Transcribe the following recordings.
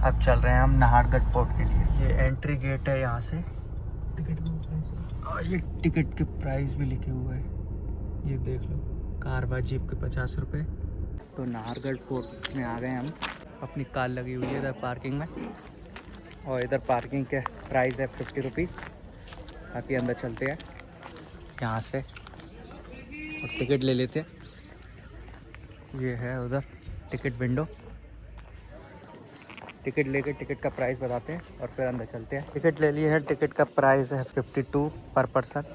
अब चल रहे हैं हम नाहरगढ़ फोर्ट के लिए। ये एंट्री गेट है यहाँ से। और ये टिकट के प्राइस भी लिखे हुए हैं, ये देख लो। कार व जीप के 50 रुपये। तो नाहरगढ़ फोर्ट में आ गए हम। अपनी कार लगी हुई है इधर पार्किंग में, और इधर पार्किंग के प्राइस है 50 रुपीज़। बाकी अंदर चलते हैं यहाँ से और टिकट ले लेते हैं। ये है उधर टिकट विंडो। टिकट लेके टिकट का प्राइस बताते हैं और फिर अंदर चलते हैं। टिकट ले लिए है, टिकट का प्राइस है 52 पर पर्सन।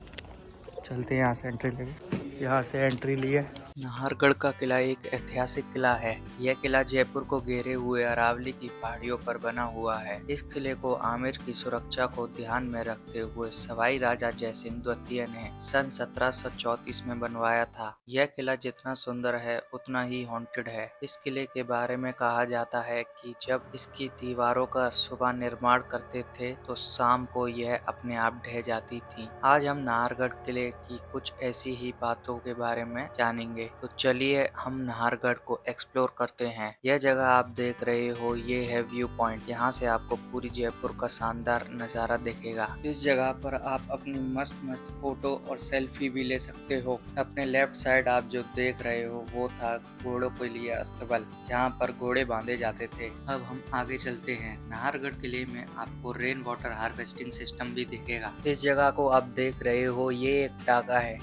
चलते हैं यहाँ से एंट्री लेके। यहाँ से एंट्री ली है। नाहरगढ़ का किला एक ऐतिहासिक किला है। यह किला जयपुर को घेरे हुए अरावली की पहाड़ियों पर बना हुआ है। इस किले को आमेर की सुरक्षा को ध्यान में रखते हुए सवाई राजा जयसिंह द्वितीय ने सन 1734 में बनवाया था। यह किला जितना सुंदर है उतना ही हॉन्टेड है। इस किले के बारे में कहा जाता है कि जब इसकी दीवारों का सुबह निर्माण करते थे तो शाम को यह अपने आप ढह जाती थी। आज हम नाहरगढ़ किले की कुछ ऐसी ही बातों के बारे में जानेंगे। तो चलिए हम नाहरगढ़ को एक्सप्लोर करते हैं। यह जगह आप देख रहे हो, ये है व्यू पॉइंट। यहाँ से आपको पूरी जयपुर का शानदार नज़ारा दिखेगा। इस जगह पर आप अपनी मस्त मस्त फोटो और सेल्फी भी ले सकते हो। अपने लेफ्ट साइड आप जो देख रहे हो वो था घोड़ों के लिए अस्तबल, जहाँ पर घोड़े बांधे जाते थे। अब हम आगे चलते हैं। नाहरगढ़ किले में आपको रेन वाटर हार्वेस्टिंग सिस्टम भी दिखेगा। इस जगह को आप देख रहे हो, ये एक टाका है।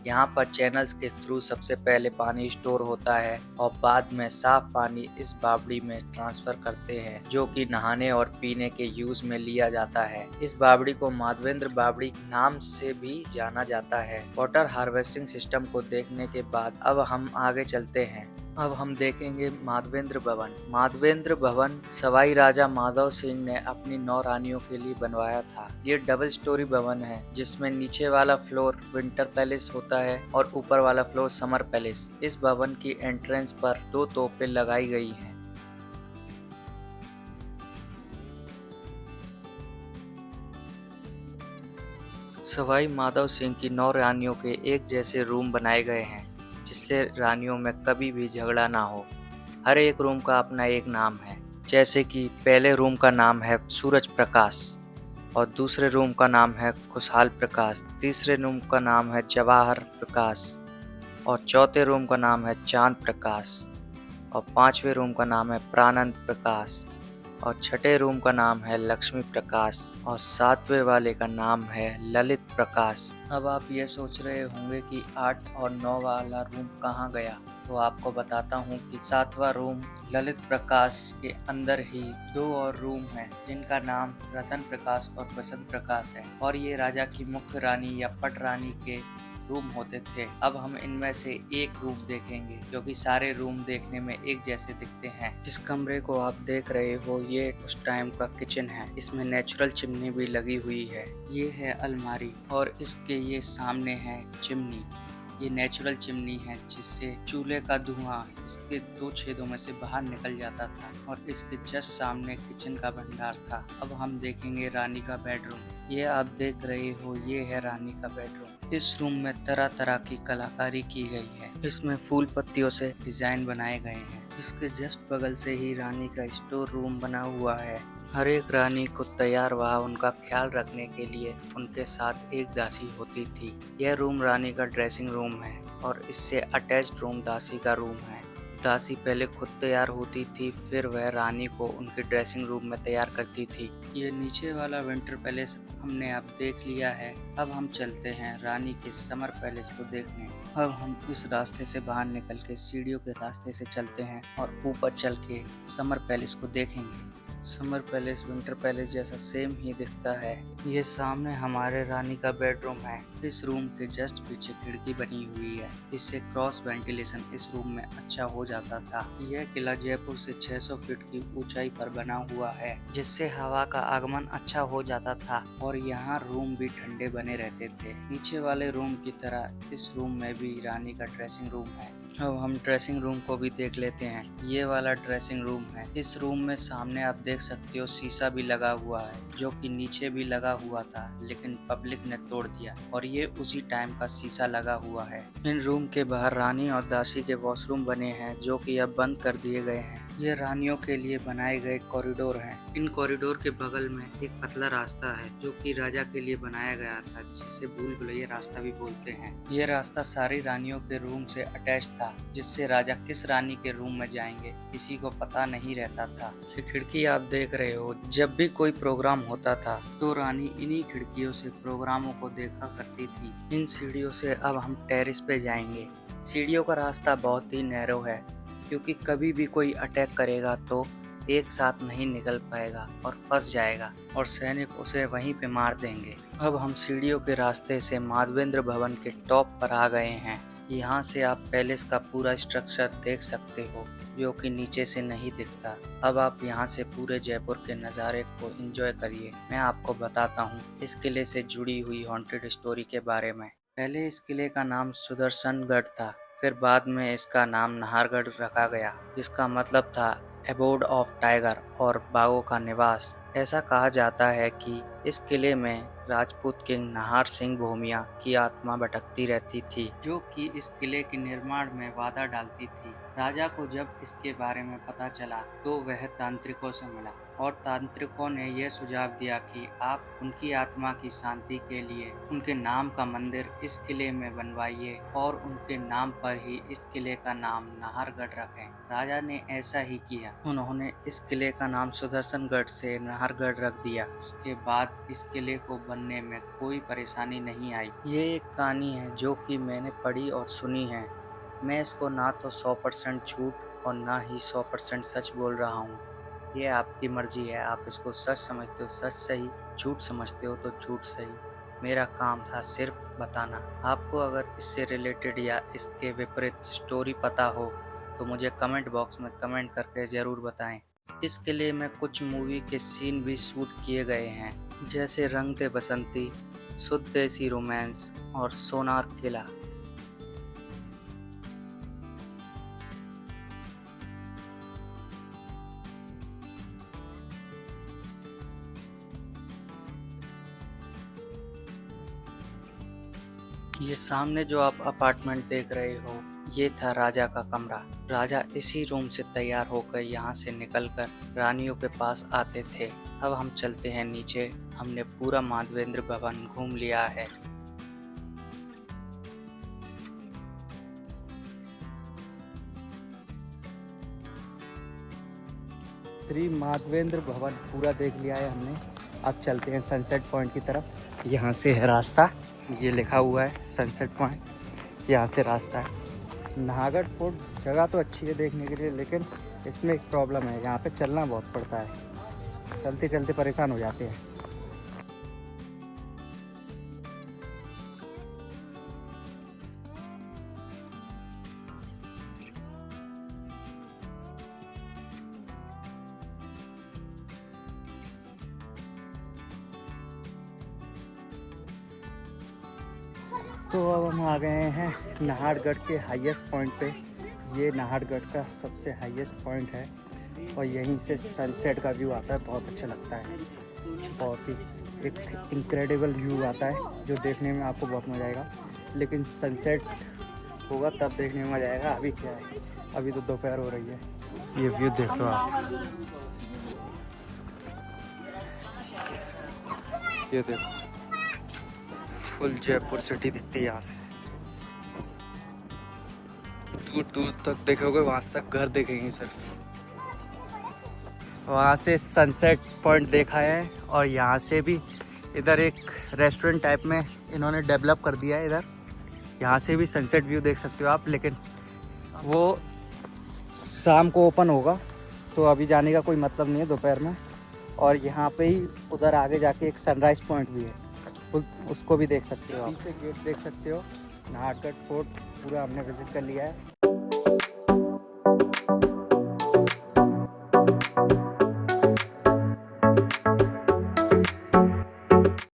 यहाँ पर चैनल्स के थ्रू सबसे पहले पानी स्टोर होता है और बाद में साफ पानी इस बावड़ी में ट्रांसफर करते हैं, जो कि नहाने और पीने के यूज में लिया जाता है। इस बावड़ी को माधवेंद्र बावड़ी नाम से भी जाना जाता है। वाटर हार्वेस्टिंग सिस्टम को देखने के बाद अब हम आगे चलते हैं। अब हम देखेंगे माधवेंद्र भवन। माधवेंद्र भवन सवाई राजा माधव सिंह ने अपनी 9 रानियों के लिए बनवाया था। ये डबल स्टोरी भवन है, जिसमें नीचे वाला फ्लोर विंटर पैलेस होता है और ऊपर वाला फ्लोर समर पैलेस। इस भवन की एंट्रेंस पर 2 तोपें लगाई गई हैं। सवाई माधव सिंह की 9 रानियों के एक जैसे रूम बनाए गए हैं, जिससे रानियों में कभी भी झगड़ा ना हो। हर एक रूम का अपना एक नाम है, जैसे कि पहले रूम का नाम है सूरज प्रकाश, और दूसरे रूम का नाम है खुशहाल प्रकाश, तीसरे रूम का नाम है जवाहर प्रकाश, और चौथे रूम का नाम है चांद प्रकाश, और 5वें रूम का नाम है प्रानंद प्रकाश, और छठे रूम का नाम है लक्ष्मी प्रकाश, और 7वें वाले का नाम है ललित प्रकाश। अब आप ये सोच रहे होंगे कि 8 और 9 वाला रूम कहाँ गया, तो आपको बताता हूँ कि 7वां रूम ललित प्रकाश के अंदर ही 2 और रूम हैं, जिनका नाम रतन प्रकाश और बसंत प्रकाश है, और ये राजा की मुख्य रानी या पट रानी के रूम होते थे। अब हम इनमें से एक रूम देखेंगे, क्योंकि सारे रूम देखने में एक जैसे दिखते हैं। इस कमरे को आप देख रहे हो, ये उस टाइम का किचन है। इसमें नेचुरल चिमनी भी लगी हुई है। ये है अलमारी, और इसके ये सामने है चिमनी। ये नेचुरल चिमनी है, जिससे चूल्हे का धुआं इसके 2 छेदों में से बाहर निकल जाता था, और इसके जस्ट सामने किचन का भंडार था। अब हम देखेंगे रानी का बेडरूम। ये आप देख रहे हो, ये है रानी का बेडरूम। इस रूम में तरह तरह की कलाकारी की गई है। इसमें फूल पत्तियों से डिजाइन बनाए गए हैं। इसके जस्ट बगल से ही रानी का स्टोर रूम बना हुआ है। हर एक रानी को तैयार व उनका ख्याल रखने के लिए उनके साथ एक दासी होती थी। यह रूम रानी का ड्रेसिंग रूम है, और इससे अटैच्ड रूम दासी का रूम है। दासी पहले खुद तैयार होती थी, फिर वह रानी को उनके ड्रेसिंग रूम में तैयार करती थी। ये नीचे वाला विंटर पैलेस हमने अब देख लिया है। अब हम चलते हैं रानी के समर पैलेस को देखने। अब हम इस रास्ते से बाहर निकल के सीढ़ियों के रास्ते से चलते हैं और ऊपर चल के समर पैलेस को देखेंगे। समर पैलेस विंटर पैलेस जैसा सेम ही दिखता है। ये सामने हमारे रानी का बेडरूम है। इस रूम के जस्ट पीछे खिड़की बनी हुई है, जिससे क्रॉस वेंटिलेशन इस रूम में अच्छा हो जाता था। यह किला जयपुर से 600 फीट की ऊंचाई पर बना हुआ है, जिससे हवा का आगमन अच्छा हो जाता था, और यहाँ रूम भी ठंडे बने रहते थे। नीचे वाले रूम की तरह इस रूम में भी रानी का ड्रेसिंग रूम है। अब हम ड्रेसिंग रूम को भी देख लेते हैं। ये वाला ड्रेसिंग रूम है। इस रूम में सामने आप देख सकते हो शीशा भी लगा हुआ है, जो कि नीचे भी लगा हुआ था, लेकिन पब्लिक ने तोड़ दिया, और ये उसी टाइम का शीशा लगा हुआ है। इन रूम के बाहर रानी और दासी के वॉशरूम बने हैं, जो कि अब बंद कर दिए गए हैं। ये रानियों के लिए बनाए गए कॉरिडोर हैं। इन कॉरिडोर के बगल में एक पतला रास्ता है जो कि राजा के लिए बनाया गया था, जिसे भूल भुलैया रास्ता भी बोलते हैं। ये रास्ता सारी रानियों के रूम से अटैच था, जिससे राजा किस रानी के रूम में जाएंगे किसी को पता नहीं रहता था। ये खिड़की आप देख रहे हो, जब भी कोई प्रोग्राम होता था तो रानी इन्हीं खिड़कियों से प्रोग्रामों को देखा करती थी। इन सीढ़ियों से अब हम टेरेस पे जाएंगे। सीढ़ियों का रास्ता बहुत ही नैरो है, क्योंकि कभी भी कोई अटैक करेगा तो एक साथ नहीं निकल पाएगा और फंस जाएगा और सैनिक उसे वहीं पे मार देंगे। अब हम सीढ़ियों के रास्ते से माधवेंद्र भवन के टॉप पर आ गए हैं। यहाँ से आप पैलेस का पूरा स्ट्रक्चर देख सकते हो, जो कि नीचे से नहीं दिखता। अब आप यहाँ से पूरे जयपुर के नज़ारे को एंजॉय करिए। मैं आपको बताता हूँ इस किले से जुड़ी हुई हॉन्टेड स्टोरी के बारे में। पहले इस किले का नाम सुदर्शनगढ़ था, फिर बाद में इसका नाम नाहरगढ़ रखा गया, जिसका मतलब था एबोर्ड ऑफ टाइगर और बाघों का निवास। ऐसा कहा जाता है कि इस किले में राजपूत किंग नाहर सिंह भूमिया की आत्मा भटकती रहती थी, जो कि इस किले के निर्माण में बाधा डालती थी। राजा को जब इसके बारे में पता चला तो वह तांत्रिकों से मिला और तांत्रिकों ने यह सुझाव दिया कि आप उनकी आत्मा की शांति के लिए उनके नाम का मंदिर इस किले में बनवाइए और उनके नाम पर ही इस किले का नाम नाहरगढ़ रखें। राजा ने ऐसा ही किया। उन्होंने इस किले का नाम सुदर्शनगढ़ से नाहरगढ़ रख दिया। उसके बाद इस किले को बनने में कोई परेशानी नहीं आई। ये एक कहानी है जो कि मैंने पढ़ी और सुनी है। मैं इसको ना तो 100% झूठ और ना ही 100% सच बोल रहा हूँ। ये आपकी मर्जी है, आप इसको सच समझते हो सच सही, झूठ समझते हो तो झूठ सही। मेरा काम था सिर्फ बताना। आपको अगर इससे रिलेटेड या इसके विपरीत स्टोरी पता हो तो मुझे कमेंट बॉक्स में कमेंट करके ज़रूर बताएं। इस किले में कुछ मूवी के सीन भी शूट किए गए हैं, जैसे रंग दे बसंती, शुद्ध देसी रोमांस और सोनार किला। ये सामने जो आप अपार्टमेंट देख रहे हो, ये था राजा का कमरा। राजा इसी रूम से तैयार होकर यहाँ से निकलकर रानियों के पास आते थे। अब हम चलते हैं नीचे। हमने पूरा माधवेंद्र भवन घूम लिया है। श्री माधवेंद्र भवन पूरा देख लिया है हमने। अब चलते हैं सनसेट पॉइंट की तरफ। यहाँ से है रास्ता, ये लिखा हुआ है सनसेट पॉइंट, यहाँ से रास्ता है। नाहरगढ़ फोर्ट जगह तो अच्छी है देखने के लिए, लेकिन इसमें एक प्रॉब्लम है, यहाँ पे चलना बहुत पड़ता है। चलते चलते परेशान हो जाते हैं। तो अब हम आ गए हैं नाहरगढ़ के हाईएस्ट पॉइंट पे। ये नाहरगढ़ का सबसे हाईएस्ट पॉइंट है और यहीं से सनसेट का व्यू आता है, बहुत अच्छा लगता है। बहुत ही एक इनक्रेडिबल व्यू आता है जो देखने में आपको बहुत मज़ा आएगा, लेकिन सनसेट होगा तब देखने में मज़ा आएगा। अभी क्या है, अभी तो दोपहर हो रही है। ये व्यू देख लो आप, ये देखो फुल जयपुर सिटी दिखती है यहाँ से। दूर दूर तक देखोगे, वहाँ तक घर देखेंगे सिर्फ। वहाँ से सनसेट पॉइंट देखा है और यहाँ से भी इधर एक रेस्टोरेंट टाइप में इन्होंने डेवलप कर दिया है इधर। यहाँ से भी सनसेट व्यू देख सकते हो आप, लेकिन वो शाम को ओपन होगा तो अभी जाने का कोई मतलब नहीं है दोपहर में। और यहाँ पे ही उधर आगे जाके एक सनराइज पॉइंट भी है, उसको भी देख सकते हो आप। पीछे गेट देख सकते हो। नाहरगढ़ फोर्ट पूरा हमने विजिट कर लिया है।